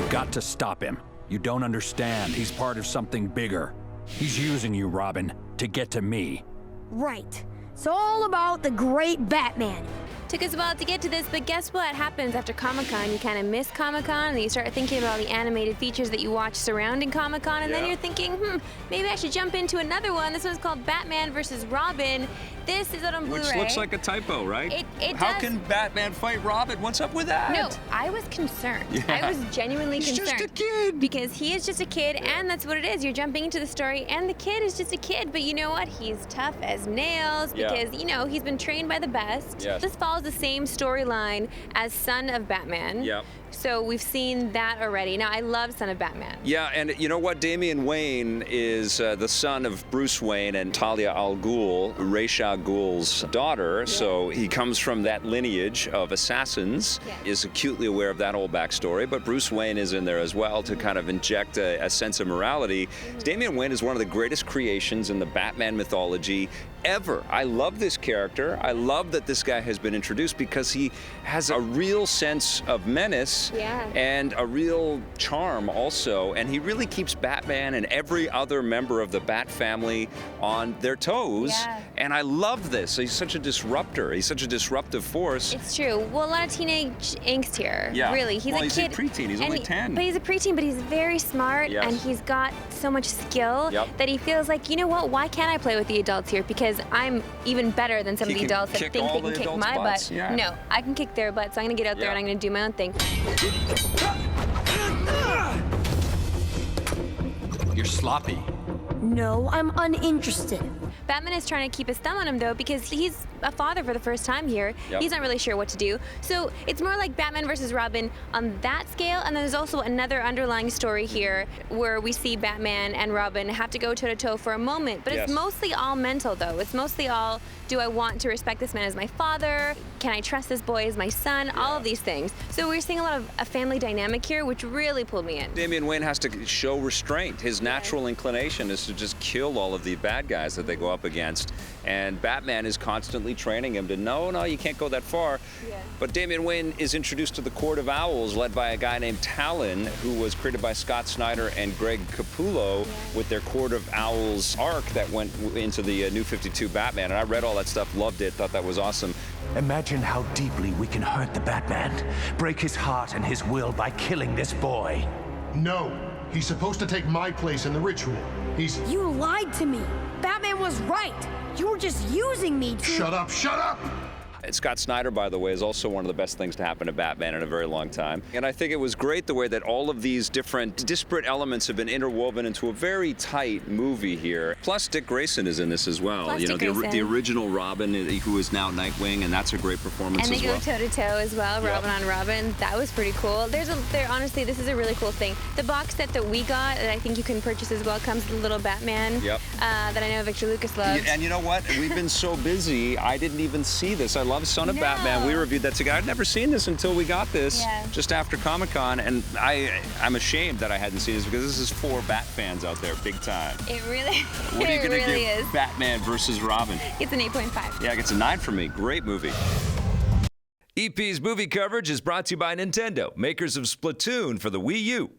You've got to stop him. You don't understand. He's part of something bigger. He's using you, Robin, to get to me. Right. It's all about the great Batman. Took us a while to get to this, but guess what happens after Comic-Con? You kind of miss Comic-Con, and then you start thinking about all the animated features that you watch surrounding Comic-Con, and then you're thinking, maybe I should jump into another one. This one's called Batman vs. Robin. This is out on Blu-ray. Which looks like a typo, right? How does. can Batman fight Robin? What's up with that? No, I was concerned. I was genuinely concerned. He's just a kid. Because he is just a kid, and that's what it is. You're jumping into the story, and the kid is just a kid, but you know what? He's tough as nails because, you know, he's been trained by the best. Yes. This follows the same storyline as Son of Batman. Yep. So we've seen that already. Now, I love Son of Batman. Yeah, and you know what? Damian Wayne is the son of Bruce Wayne and Talia al Ghul, Ra's al Ghul's daughter. Yeah. So he comes from that lineage of assassins, is acutely aware of that whole backstory. But Bruce Wayne is in there as well to kind of inject a sense of morality. Damian Wayne is one of the greatest creations in the Batman mythology ever. I love this character. I love that this guy has been introduced because he has a real sense of menace and a real charm also, and he really keeps Batman and every other member of the Bat family on their toes, and I love this. He's such a disruptor. He's such a disruptive force. It's true. Well, a lot of teenage angst here. Really. He's a kid. He's a preteen. He's only 10. But he's a preteen, but he's very smart, and he's got so much skill that he feels like, you know what, why can't I play with the adults here? Because I'm even better than some of the adults that think they can kick my butt. No, I can kick their butt, so I'm going to get out there and I'm going to do my own thing. You're sloppy. No, I'm uninterested. Batman is trying to keep his thumb on him, though, because he's a father for the first time here. He's not really sure what to do. So it's more like Batman versus Robin on that scale, and then there's also another underlying story here where we see Batman and Robin have to go toe-to-toe for a moment. But it's mostly all mental, though. It's mostly all, do I want to respect this man as my father? Can I trust this boy as my son? All of these things. So we're seeing a lot of a family dynamic here, which really pulled me in. Damian Wayne has to show restraint. His natural inclination is to just kill all of the bad guys that they go up against. And Batman is constantly training him to, no, you can't go that far. But Damian Wayne is introduced to the Court of Owls, led by a guy named Talon, who was created by Scott Snyder and Greg Capullo with their Court of Owls arc that went into the New 52 Batman. And I read all that stuff, loved it, thought that was awesome. Imagine how deeply we can hurt the Batman, break his heart and his will by killing this boy. No, he's supposed to take my place in the ritual. You lied to me. Batman was right. You were just using me to... Shut up, shut up! And Scott Snyder, by the way, is also one of the best things to happen to Batman in a very long time. And I think it was great the way that all of these different disparate elements have been interwoven into a very tight movie here. Plus, Dick Grayson is in this as well. Plus you know, the original Robin, who is now Nightwing, and that's a great performance as well. And they go toe-to-toe as well, Robin on Robin. That was pretty cool. Honestly, this is a really cool thing. The box set that we got, that I think you can purchase as well, comes with a little Batman that I know Victor Lucas loves. And you know what? We've been so busy, I didn't even see this. I love Son of Batman. We reviewed that together. I'd never seen this until we got this just after Comic-Con, and I'm ashamed that I hadn't seen this because this is for Bat fans out there, big time. It really, what are you gonna give Batman versus Robin? It's an 8.5. Yeah, it gets a 9 from me. Great movie. EP's movie coverage is brought to you by Nintendo, makers of Splatoon for the Wii U.